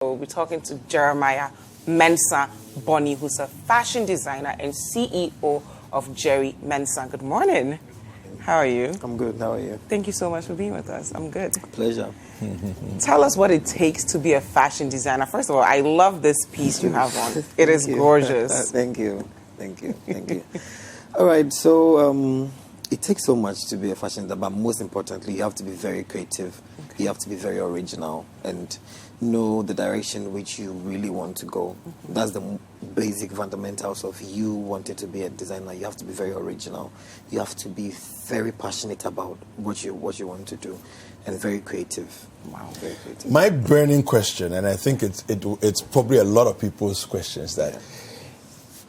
We'll be talking to Jeremiah Mensah Bonney, who's a fashion designer and CEO of Jerey Mensah. Good morning. How are you? I'm good. How are you? Thank you so much for being with us. I'm good. Pleasure. Tell us what it takes to be a fashion designer. First of all, I love this piece you have on. It is gorgeous. Thank you. All right. So it takes so much to be a fashion designer, but most importantly, you have to be very creative. Okay. You have to be very original and know the direction which you really want to go. Mm-hmm. That's the basic fundamentals of you wanting to be a designer. You have to be very original. You have to be very passionate about what you want to do, and very creative. Wow, very creative. My burning question, and I think it's probably a lot of people's questions, that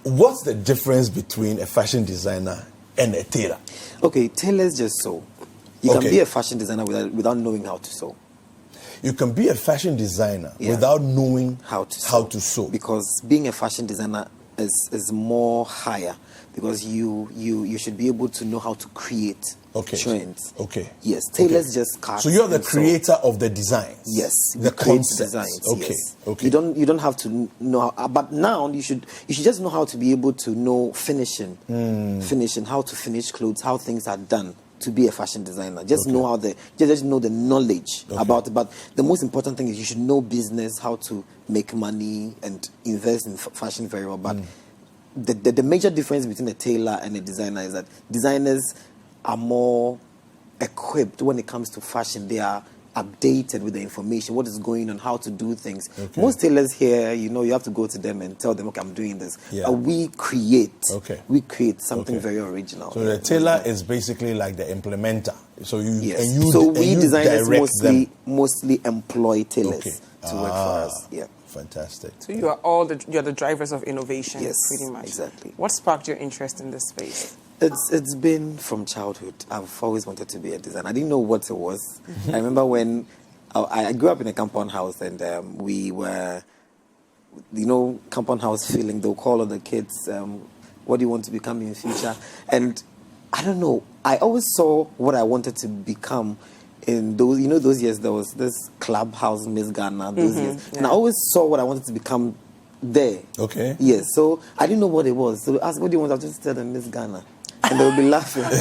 what's the difference between a fashion designer and a tailor? Okay, tailors just sew. You can be a fashion designer without knowing how to sew. You can be a fashion designer without knowing how to sew. Because being a fashion designer is more higher, because you should be able to know how to create trends. Okay. Yes, tailors just cut. So you're the creator of the designs. Yes, the concept designs. Okay. Yes. Okay. You don't have to know, but now you should just know how to be able to know finishing, how to finish clothes, how things are done. To be a fashion designer, just know just know the knowledge about it. But the most important thing is you should know business, how to make money and invest in fashion very well. But the major difference between a tailor and a designer is that designers are more equipped when it comes to fashion. They are updated with the information, what is going on, how to do things. Okay. Most tailors here, you have to go to them and tell them, okay, I'm doing this. Yeah. We create something very original. So the tailor is basically like the implementer. So we designers mostly employ tailors to work for us. Yeah. Fantastic. So you're the drivers of innovation, pretty much. Exactly. What sparked your interest in this space? It's been from childhood. I've always wanted to be a designer. I didn't know what it was. I remember when I grew up in a compound house, and we were, compound house feeling. They'll call all the kids, what do you want to become in the future? And I don't know. I always saw what I wanted to become in those years. There was this clubhouse, Miss Ghana, those years. Yeah. And I always saw what I wanted to become there. Okay. Yes. So I didn't know what it was. So ask, what do you want? I'll just tell them Miss Ghana. And they would be laughing. They would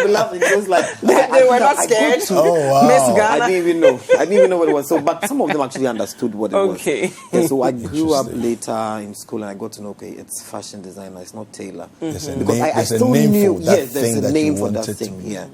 be laughing. It was like they were not scared. Miss Ghana. I didn't even know what it was. So, but some of them actually understood what it was. Okay. Yeah, so I grew up later in school, and I got to know, it's fashion designer. It's not tailor. Because I still knew. Yes, there's a name for that thing. Yeah.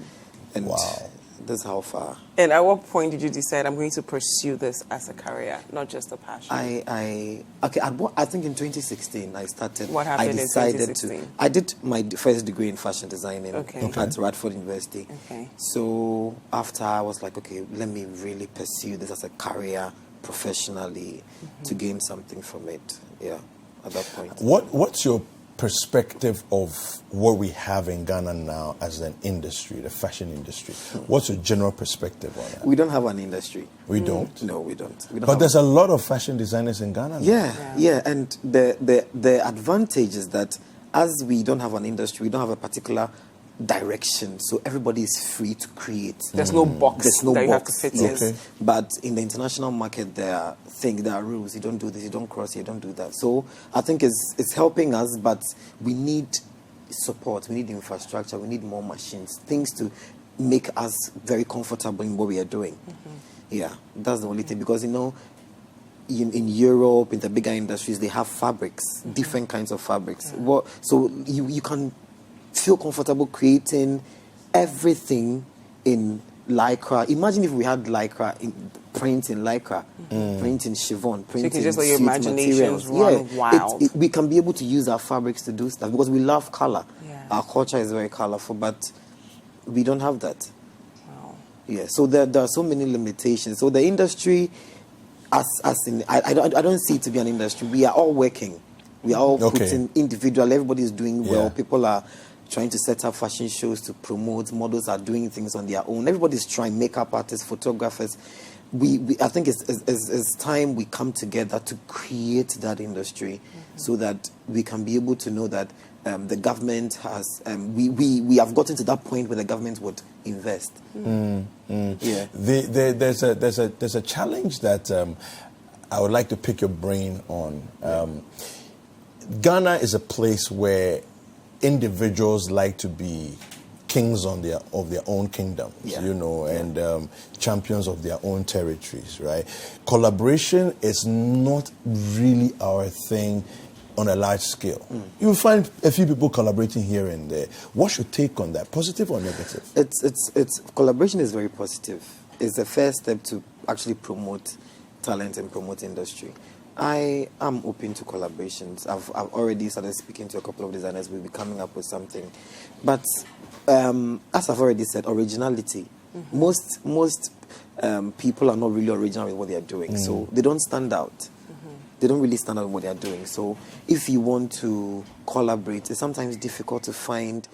And wow. That's how far. And at what point did you decide I'm going to pursue this as a career, not just a passion? I think in 2016 I started. What happened in 2016? I did my first degree in fashion designing at Radford University. Okay. So after I was like, let me really pursue this as a career professionally to gain something from it. Yeah, at that point. What's your perspective of what we have in Ghana now as an industry, the fashion industry? What's your general perspective on that? We don't have an industry. We don't? No, we don't. But there's a lot of fashion designers in Ghana now. Yeah. And the advantage is that as we don't have an industry, we don't have a particular direction, so everybody is free to create. There's no box that you have to fit in. Yes. But in the international market, there are rules. You don't do this, you don't cross, you don't do that. So I think it's helping us, but we need support, we need infrastructure, we need more machines, things to make us very comfortable in what we are doing. Yeah, that's the only thing, because in Europe, in the bigger industries, they have fabrics, different kinds of fabrics. So you can feel comfortable creating everything in lycra. Imagine if we had lycra, print in lycra, print in chiffon, print in so you can just let your imaginations run wild. We can be able to use our fabrics to do stuff, because we love color. Yeah. Our culture is very colorful, but we don't have that. Wow. Yeah. So there are so many limitations. So the industry, I don't see it to be an industry. We are all working. We are all putting individual. Everybody is doing well. Yeah. People are trying to set up fashion shows to promote. Models are doing things on their own. Everybody's trying. Makeup artists, photographers. I think it's time we come together to create that industry, so that we can be able to know that the government has, we have gotten to that point where the government would invest. Yeah. There's a challenge that I would like to pick your brain on. Ghana is a place where individuals like to be kings of their own kingdoms, and champions of their own territories, right? Collaboration is not really our thing on a large scale. You will find a few people collaborating here and there. What's your take on that, positive or negative? It's collaboration is very positive. It's the first step to actually promote talent and promote industry. I am open to collaborations. I've already started speaking to a couple of designers. We'll be coming up with something. But as I've already said, originality. Most people are not really original with what they are doing, so they don't stand out. They don't really stand out with what they are doing. So if you want to collaborate, it's sometimes difficult to find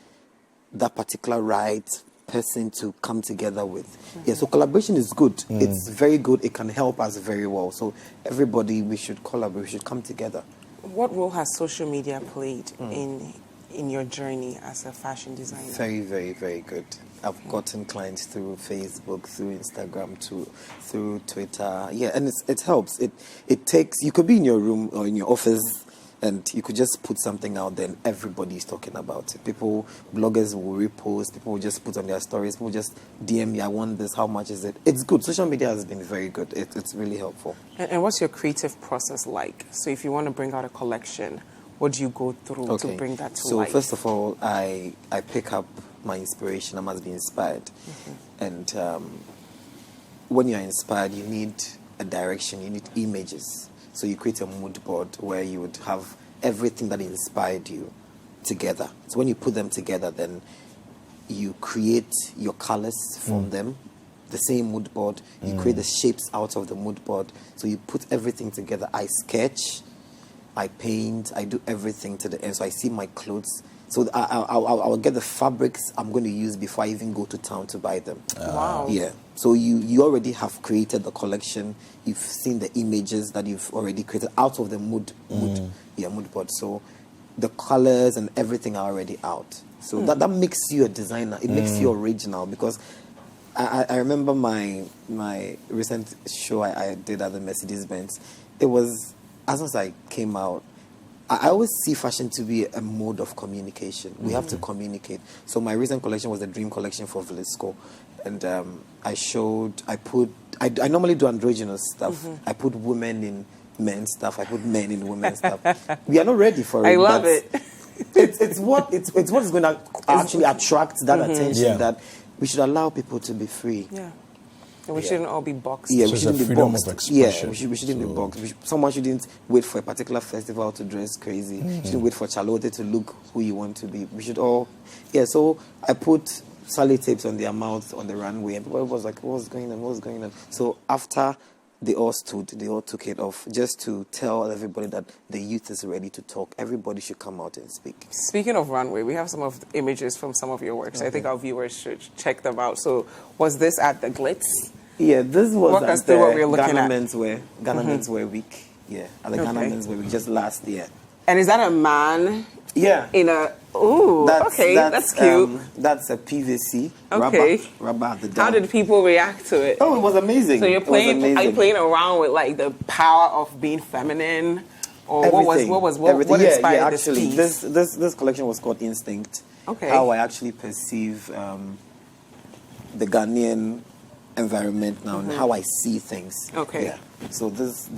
that particular right person to come together with. Yeah, so collaboration is good. It's very good. It can help us very well. So everybody, we should collaborate. We should come together. What role has social media played in your journey as a fashion designer? Very, very, very good. I've gotten clients through Facebook, through Instagram, through Twitter. Yeah, and it helps. It takes, you could be in your room or in your office and you could just put something out there and everybody's talking about it. Bloggers will repost, people will just put on their stories, people just DM me, I want this, how much is it? It's good. Social media has been very good. It's really helpful. And what's your creative process like? So if you want to bring out a collection, what do you go through to bring that to life? So first of all, I pick up my inspiration. I must be inspired. And when you're inspired, you need a direction, you need images. So you create a mood board where you would have everything that inspired you together. So when you put them together, then you create your colors from them, the same mood board. You create the shapes out of the mood board. So you put everything together. I sketch, I paint, I do everything to the end. So I see my clothes. So I'll get the fabrics I'm going to use before I even go to town to buy them. Wow. Yeah. So you already have created the collection. You've seen the images that you've already created out of the mood board. So the colors and everything are already out. So that makes you a designer. It makes you original because I remember my recent show I did at the Mercedes-Benz. It was, as soon as I came out, I always see fashion to be a mode of communication. We have to communicate. So my recent collection was the Dream Collection for Velisco. And I normally do androgynous stuff. I put women in men's stuff. I put men in women's stuff. We are not ready for it. I love it. It's what is going to actually attract that attention that we should allow people to be free. Yeah. And we shouldn't all be boxed. Yeah, So we it's shouldn't a be freedom boxed. of expression. Yeah, we shouldn't be boxed. Someone shouldn't wait for a particular festival to dress crazy. You shouldn't wait for Charlotte to look who you want to be. We should all... Yeah, so I put sellotape on their mouth on the runway and people was like, what's going on? So after they all took it off just to tell everybody that the youth is ready to talk. Everybody should come out and speak. Speaking of runway, we have some of the images from some of your works. I think our viewers should check them out. So was this at the Glitz? Yeah, this was Walk us at through the what we're looking Ghana at. Men's Wear Week. Yeah, at the Ghana Men's Wear Week just last year. And is that a man Yeah. in a... Ooh, that's cute. That's a PVC Okay. rubber at the How down. did people react to it? Oh, it was amazing. So you're It was playing, are you amazing. playing around with like the power of being feminine? Or Everything. what Everything. inspired actually, this piece? this collection was called Instinct. Okay. How I actually perceive the Ghanaian environment now and how I see things. Okay. Yeah. So this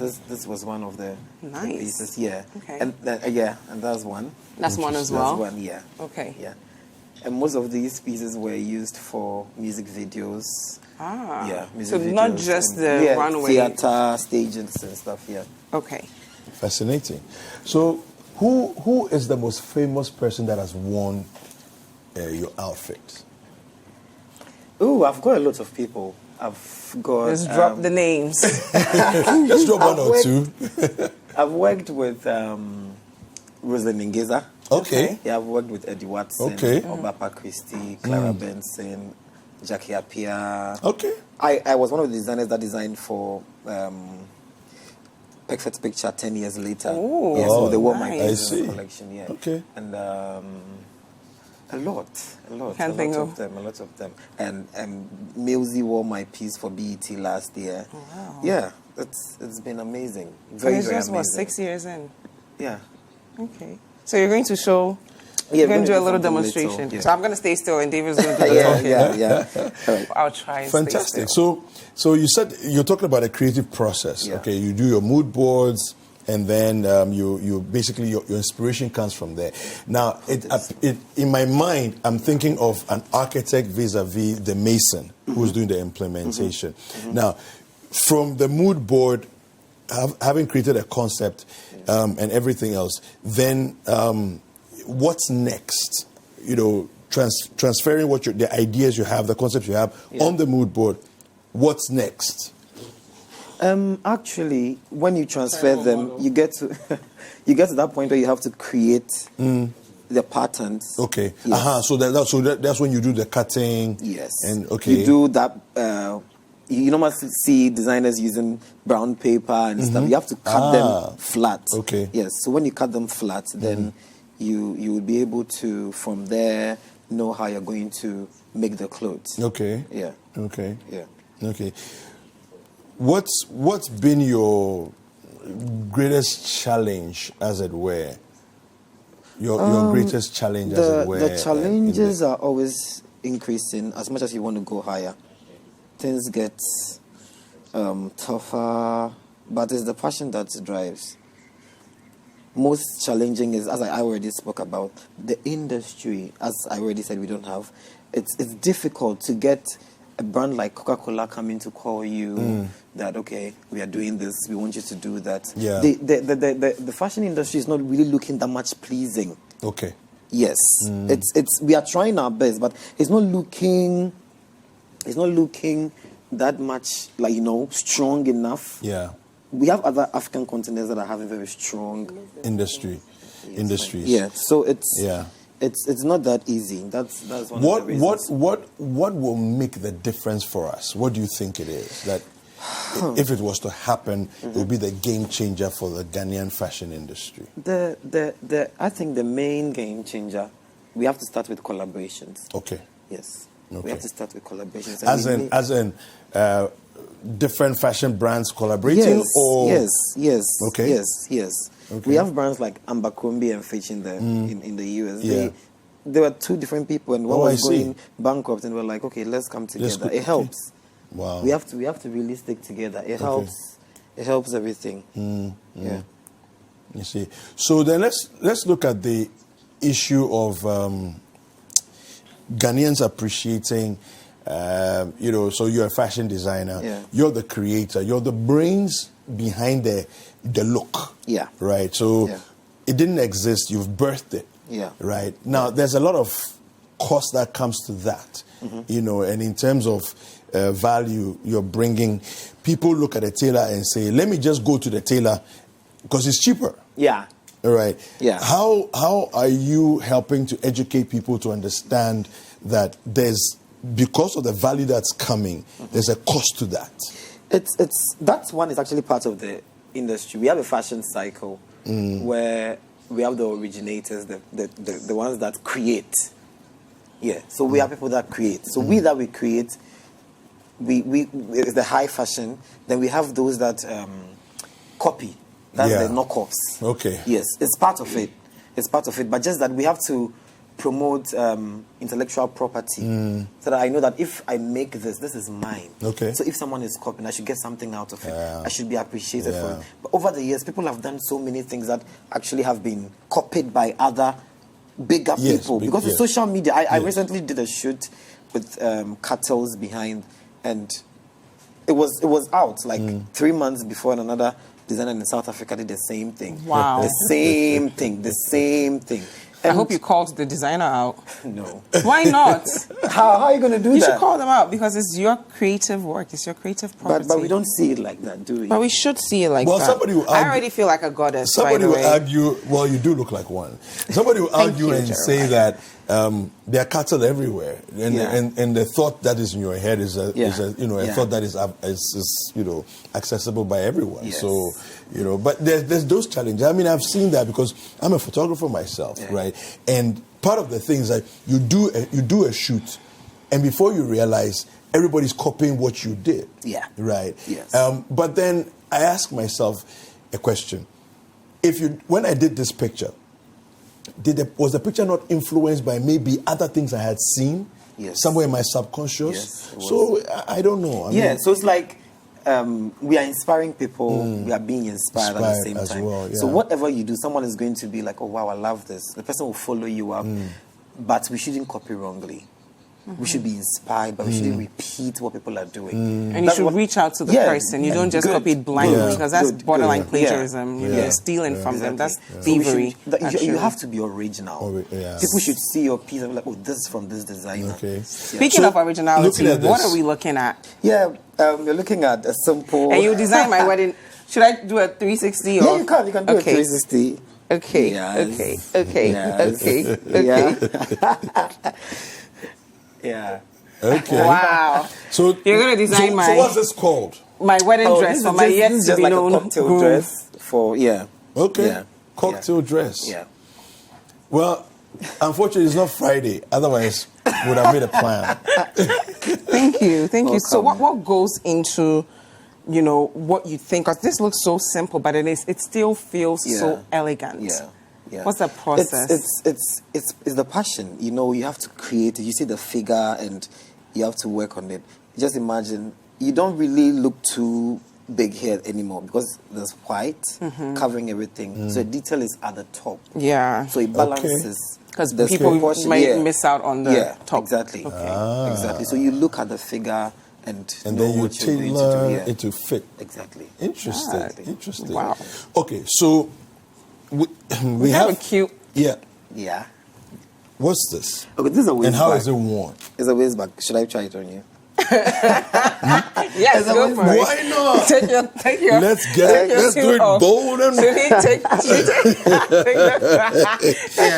was one of the Nice. pieces. Yeah. Okay. And and that's one. That's one as well? That's one. Yeah. Okay. Yeah. And most of these pieces were used for music videos. Ah. Yeah. So Music not videos just and, the runway. theater, stages and stuff. Yeah. Okay. Fascinating. So who is the most famous person that has worn your outfit? Oh, I've got a lot of people. I've got... Let's drop the names. Let's drop one or two. I've worked with Rosalind Ngeza. Okay. Yeah, I've worked with Eddie Watson, Okay. Obapa Christie, Clara Benson, Jackie Appiah. Okay. I was one of the designers that designed for Perfect Picture 10 years later. Oh, yeah, so they wore my nice. pieces in the collection. Yeah. Okay. And a lot. Can't think a of lot of them. And Milsey wore my piece for BET last year. Oh, wow. Yeah, it's been amazing. So Very, it's very just, amazing. 6 years in? Yeah. Okay. So you're going to show... Yeah, you're going to do a something little demonstration. little, yeah. So I'm going to stay still and David's going to do the talking. yeah. All right. I'll try and stay Fantastic. still. So you said you're talking about a creative process. Yeah. Okay, you do your mood boards, and then you basically your inspiration comes from there. Now, in my mind, I'm thinking of an architect vis-a-vis the mason who's doing the implementation. Now, from the mood board, having created a concept and everything else, then what's next? Transferring the ideas you have, the concepts you have on the mood board. What's next? Actually, when you transfer them, you get to that point where you have to create the patterns. Okay. Yes. So that's when you do the cutting. Yes. And okay. You do that. You normally see designers using brown paper and stuff. You have to cut them flat. Okay. Yes. So when you cut them flat, then you will be able to, from there, know how you're going to make the clothes. Okay. Yeah. Okay. Yeah. Okay. What's been your greatest challenge, as it were? Your greatest challenge, as it were. The challenges are always increasing as much as you want to go higher. Things get tougher, but it's the passion that drives. Most challenging is, as I already spoke about, the industry. As I already said, we don't have. It's difficult to get a brand like Coca-Cola coming to call you that, okay, we are doing this, we want you to do that. Yeah. The fashion industry is not really looking that much pleasing. Okay. Yes. It's we are trying our best, but it's not looking that much strong enough. Yeah. We have other African continents that are having very strong industries. Yeah. So it's not that easy. That's one of the reasons. What will make the difference for us? What do you think it is that if it was to happen, it would be the game changer for the Ghanaian fashion industry? I think the main game changer, we have to start with collaborations. Okay. Yes. Okay. We have to start with collaborations. As in different fashion brands collaborating? Yes. Okay. Yes. Okay. We have brands like Abercrombie and Fitch in the US. Yeah. They were two different people, and one was I see. going bankrupt, and we're like, okay, let's come together. It helps. Wow. We have to really stick together. It helps. It helps everything. Yeah. You see. So then let's look at the issue of Ghanaians appreciating. So you're a fashion designer. Yeah. You're the creator. You're the brains behind the look. Yeah. Right. So it didn't exist. You've birthed it. Yeah. Right. Now there's a lot of cost that comes to that. And in terms of value you're bringing, people look at a tailor and say, "Let me just go to the tailor because it's cheaper." Yeah. All right. Yeah. How are you helping to educate people to understand that because of the value that's coming, there's a cost to that? That one is actually part of the industry. We have a fashion cycle where we have the originators, the ones that create. Yeah. So we have people that create. So we create, we it's the high fashion. Then we have those that copy. That's the knockoffs. Okay. Yes, it's part of it. It's part of it. But just that we have to promote intellectual property so that I know that if I make this is mine. Okay. So if someone is copying, I should get something out of it. Yeah. I should be appreciated for it. But over the years, people have done so many things that actually have been copied by other bigger people. Because of social media, I recently did a shoot with cartels behind, and it was out like 3 months before, and another designer in South Africa did the same thing. Wow. The same thing. I hope you called the designer out. No. Why not? How are you going to do You that? should call them out because it's your creative work. It's your creative property. But we don't see it like that, do we? But we should see it like that. Somebody will I argue, already feel like a goddess. Somebody by the will way. argue, well, you do look like one. Somebody will argue and say that there are cattle everywhere, and the thought that is in your head is a thought that is accessible by everyone. Yes. So but there's those challenges. I mean, I've seen that because I'm a photographer myself, right? And part of the thing is that you do a shoot, and before you realize, everybody's copying what you did. Yeah. Right. Yes. But then I ask myself a question: when I did this picture, was the picture not influenced by maybe other things I had seen somewhere in my subconscious? Yes, so I don't know. So it's like we are inspiring people, we are being inspired at the same time. Well, So whatever you do, someone is going to be like, oh wow, I love this. The person will follow you up, but we shouldn't copy wrongly. We should be inspired, but we shouldn't repeat what people are doing. And you should reach out to the person. You don't just copy it blindly, because that's borderline plagiarism. You're stealing from them. That's thievery. You have to be original. People should see your piece and be like, oh, this is from this designer. Okay. Speaking of originality, what are we looking at? We're looking at a simple... And you designed my wedding. Should I do a 360? Yeah, you can. You can do a 360. Okay. Yes. Okay. Yeah. Okay. Wow. So you're gonna design So what's this called? My wedding dress for my yet to be known cocktail dress for Okay. Yeah. Cocktail dress. Yeah. Well, unfortunately, it's not Friday. Otherwise, we would have made a plan. Thank you. So what goes into what you think? Because this looks so simple, but it still feels so elegant. Yeah. What's the process? It's the passion. You have to create it. You see the figure and you have to work on it. Just imagine, you don't really look too big here anymore because there's white covering everything. So the detail is at the top. Yeah. So it balances. Because people might miss out on the top. Exactly. Okay. Exactly. So you look at the figure and then you tailor it to fit. Exactly. Interesting. Wow. Okay, so we have a cute... Yeah. What's this? Okay, this is a waist And how bag. is it worn? It's a waist bag. Should I try it on you? Yes, go for it. Why not? Take your Let's do it bold and... Can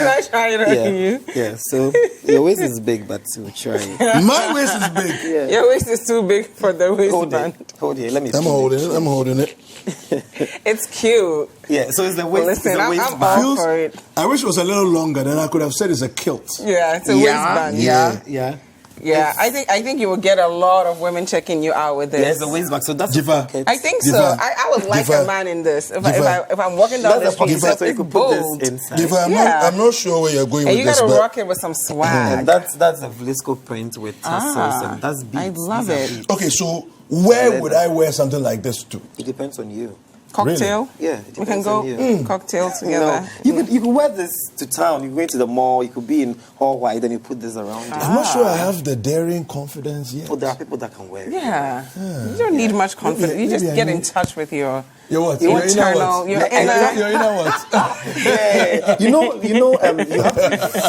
I try it on you? Yeah, so your waist is big, but we'll try it. My waist is big. Yeah. Your waist is too big for the waistband. Hold it. Let me. I'm holding it. It's cute. Yeah, so it's the waist. Listen, I'm waistband. all for it. I wish it was a little longer, then I could have said it's a kilt. Yeah, it's a waistband. Yeah. I think you will get a lot of women checking you out with this. Yeah, it's a waistband. So that's I think so. I would like a man in this. If I'm walking down the street, so you could put this inside. I'm not sure where you're going with this. And you gotta rock it with some swag. And that's a Vlisco print with tassels, and that's beads. I love it. Okay, so where would I wear something like this to? It depends on you. Cocktail? Really? Yeah, we can go cocktail together. You could wear this to town. You go into the mall. You could be in all white, then you put this around you. I'm not sure I have the daring confidence yet. Oh, there are people that can wear it. Yeah. You don't need much confidence. You just get in touch with your internal. Your inner. Your inner what? Yeah. You have to be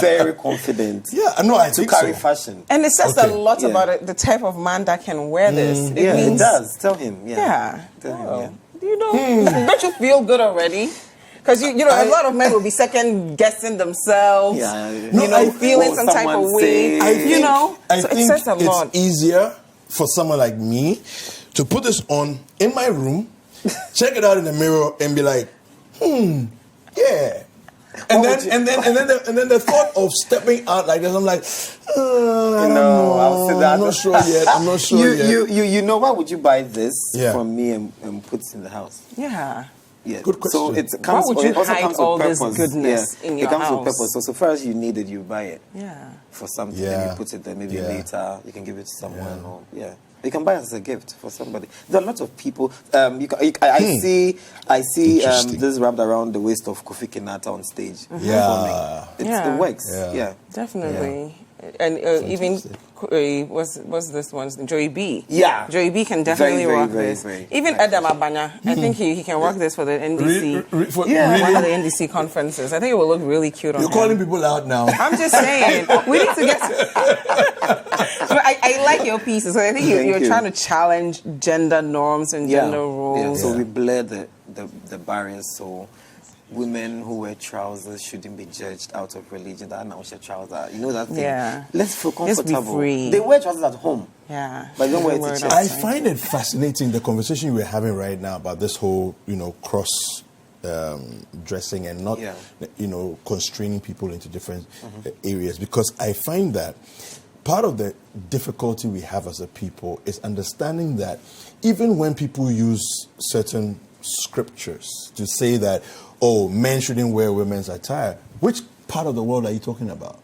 very confident. Yeah, I know. I to carry fashion. And it says a lot about the type of man that can wear this. It does. Tell him. Yeah. Tell him, don't you feel good already? Because a lot of men will be second guessing themselves. Feeling some type of way. I think it says a lot. It's easier for someone like me to put this on in my room, check it out in the mirror, and be like, yeah. And then the thought of stepping out like this, I'm like, I don't know. I'll say that. I'm not sure yet. You know, why would you buy this from me and put it in the house? Yeah. Yeah. Good question. So it comes. Why would you also hide comes all with this purpose. goodness in your house? It comes house? with purpose. So far as you need it, you buy it. Yeah. For something, and you put it there. Maybe later you can give it to someone. Or you can buy it as a gift for somebody. There are lots of people. I see this wrapped around the waist of Kofi Kinata on stage. Yeah. It works. Yeah. Definitely. And even what's this one's Joey B? Yeah, Joey B can definitely rock this. Even Adam Abanya, I think he can rock this for the NDC. One of the NDC conferences. I think it will look really cute on him. You're calling people out now. I'm just saying we need to get. But I like your pieces. So I think you're trying to challenge gender norms and gender roles. Yeah. So we blur the barriers. So women who wear trousers shouldn't be judged out of religion. That now wear trousers. You know that thing? Yeah. Let's feel Just be comfortable. free. They wear trousers at home. Yeah. But they don't wear it to church. I find it fascinating, the conversation we're having right now about this whole, cross dressing and not, constraining people into different areas, because I find that part of the difficulty we have as a people is understanding that even when people use certain scriptures to say that, men shouldn't wear women's attire, which part of the world are you talking about?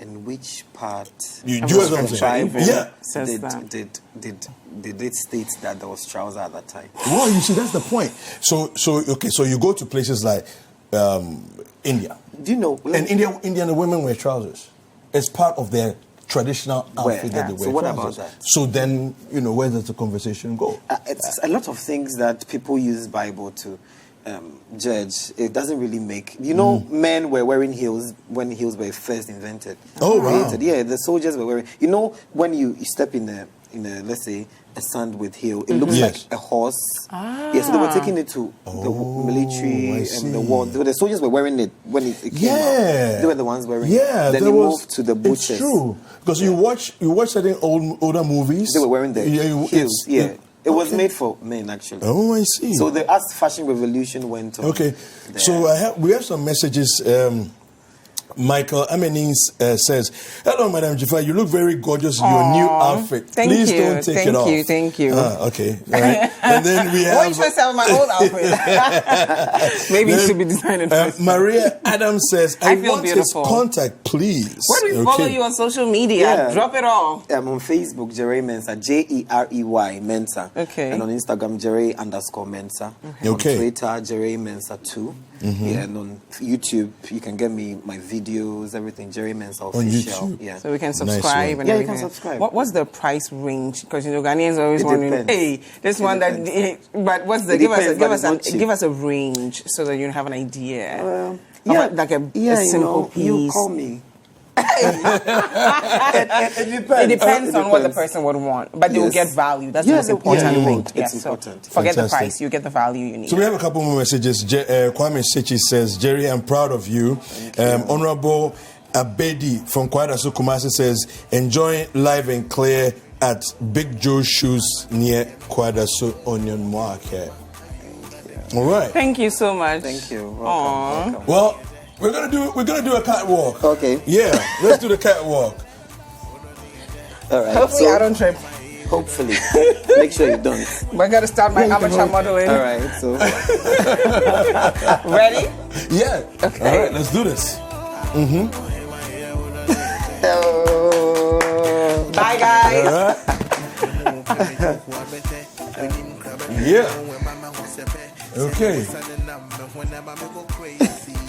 And which part You do as I'm saying. Yeah. Did it state that there was trousers at that time? Well, you see, that's the point. So you go to places like India. Do you know? And Indian women wear trousers. It's part of their traditional outfit that they wear. So what trousers. about that? So then, where does the conversation go? It's a lot of things that people use Bible to judge. It doesn't really make... men were wearing heels when heels were first invented. Oh, wow. Yeah, the soldiers were wearing... when you step in a, let's say, a sand with heel, it looks like a horse. Yeah, so they were taking it to the military and the war. The soldiers were wearing it when it came out. They were the ones wearing it. Then they moved to the butchers. It's true. Because you watch certain older movies. They were wearing the heels. It was made for men, actually. Oh, I see. So as fashion revolution went on. Okay. So we have some messages. Michael Amenins says, "Hello, Madam Jifa. You look very gorgeous in your new outfit. Please don't take it off." Thank you. Okay. All right. And then we have... Why should I sell my old outfit? Maybe it should be designed first. Maria Adams says, I want beautiful. his contact, please. Where do we follow you on social media? Yeah. Drop it all. I'm on Facebook, Jerey Mensah, Jerey Mensah. Okay. And on Instagram, Jerey_Mensah. Okay. On Twitter, Jerey Mensah 2. Yeah, and on YouTube, you can get me my videos, everything. Jerey Mensah official. On YouTube. Yeah. So we can subscribe and you everything. can subscribe. What's the price range? Because Ghanaians are always wondering, depends. hey, this one depends. that. But what's the? It depends, Give us a range so that you have an idea. Like a you simple piece. You call me. It depends on what the person would want, but they will get value. That's the most important thing. It's important. Forget Fantastic. the price; you get the value you need. So we have a couple more messages. Kwaku Sakyi says, Jerry, I'm proud of you. Honorable Abedi from Kwadaso Kumasi says, enjoying live and clear at Big Joe's Shoes near Kwadaso Onion Market. All right. Thank you so much. Thank you. Welcome. Well, we're gonna do a catwalk. Okay. Yeah, let's do the catwalk. All right. Hopefully, I don't trip. Hopefully. Make sure you don't. But I gotta start my amateur modeling. All right. So. Ready? Yeah. Okay. All right, let's do this. Bye, guys. Yeah. Okay.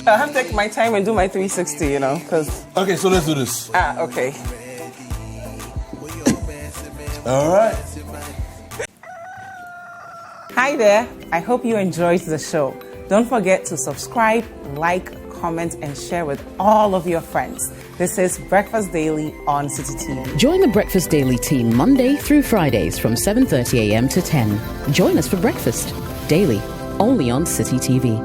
I have to take my time and do my 360, because... Okay, so let's do this. Okay. All right. Hi there. I hope you enjoyed the show. Don't forget to subscribe, like, comment, and share with all of your friends. This is Breakfast Daily on Citi TV. Join the Breakfast Daily team Monday through Fridays from 7:30 a.m. to 10. Join us for breakfast daily, only on Citi TV.